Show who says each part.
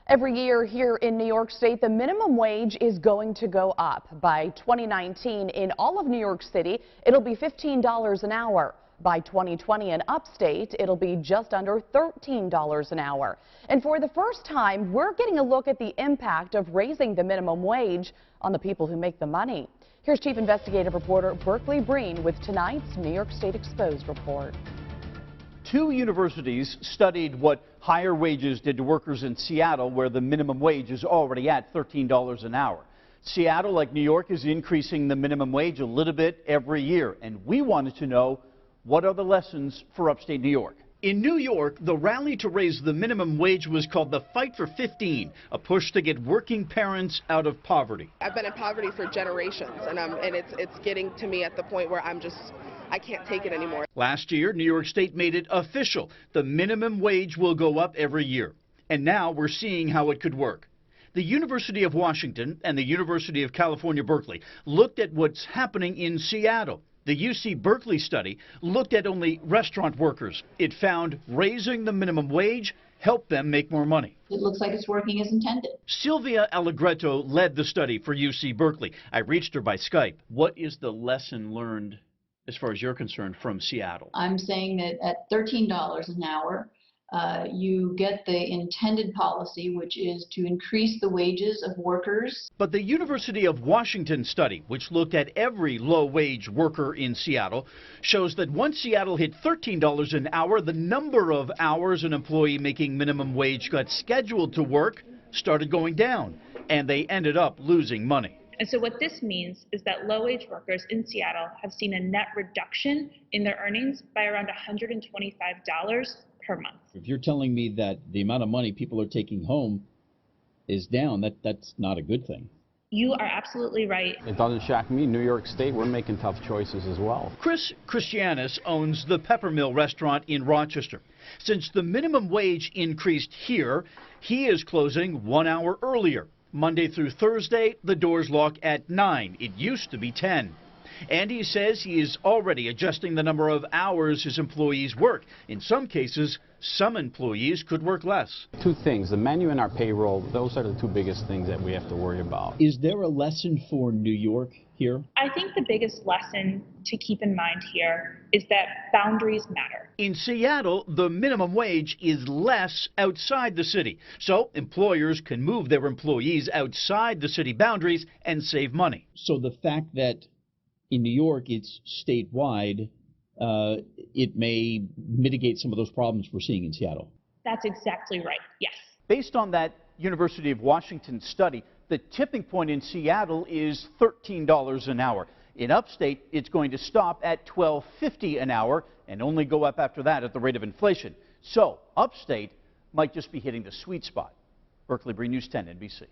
Speaker 1: Every year here in New York State, the minimum wage is going to go up. By 2019, in all of New York City, it'll be $15 an hour. By 2020 in Upstate, it'll be just under $13 an hour. And for the first time, we're getting a look at the impact of raising the minimum wage on the people who make the money. Here's Chief Investigative Reporter Berkeley Breen with tonight's New York State Exposed report.
Speaker 2: Two universities studied what higher wages did to workers in Seattle, where the minimum wage is already at $13 an hour. Seattle, like New York, is increasing the minimum wage a little bit every year, and we wanted to know, what are the lessons for upstate New York? In New York, the rally to raise the minimum wage was called the Fight for 15, a push to get working parents out of poverty.
Speaker 3: I've been in poverty for generations, and it's getting to me at the point where I can't take it anymore.
Speaker 2: Last year, New York State made it official. The minimum wage will go up every year. And now we're seeing how it could work. The University of Washington and the University of California, Berkeley looked at what's happening in Seattle. The UC Berkeley study looked at only restaurant workers. It found raising the minimum wage helped them make more money.
Speaker 4: It looks like it's working as intended.
Speaker 2: Sylvia Allegretto led the study for UC Berkeley. I reached her by Skype. What is the lesson learned, as far as you're concerned, from Seattle?
Speaker 4: I'm saying that at $13 an hour, you get the intended policy, which is to increase the wages of workers.
Speaker 2: But the University of Washington study, which looked at every low-wage worker in Seattle, shows that once Seattle hit $13 an hour, the number of hours an employee making minimum wage got scheduled to work started going down, and they ended up losing money.
Speaker 5: And so what this means is that low-wage workers in Seattle have seen a net reduction in their earnings by around $125 per month.
Speaker 6: If you're telling me that the amount of money people are taking home is down, that's not a good thing.
Speaker 5: You are absolutely right.
Speaker 7: It doesn't shock me. New York State, we're making tough choices as well.
Speaker 2: Chris Christianis owns the Peppermill restaurant in Rochester. Since the minimum wage increased here, he is closing 1 hour earlier. Monday through Thursday, the doors lock at 9. It used to be 10. And he says he is already adjusting the number of hours his employees work. In some cases, some employees could work less.
Speaker 7: Two things, the menu and our payroll, those are the two biggest things that we have to worry about.
Speaker 6: Is there a lesson for New York here?
Speaker 5: I think the biggest lesson to keep in mind here is that boundaries matter.
Speaker 2: In Seattle, the minimum wage is less outside the city, so employers can move their employees outside the city boundaries and save money.
Speaker 6: So the fact that in New York it's statewide, it may mitigate some of those problems we're seeing in Seattle.
Speaker 5: That's exactly right, yes.
Speaker 2: Based on that University of Washington study, the tipping point in Seattle is $13 an hour. In Upstate, it's going to stop at $12.50 an hour and only go up after that at the rate of inflation. So Upstate might just be hitting the sweet spot. Berkeley Breen, News 10 NBC.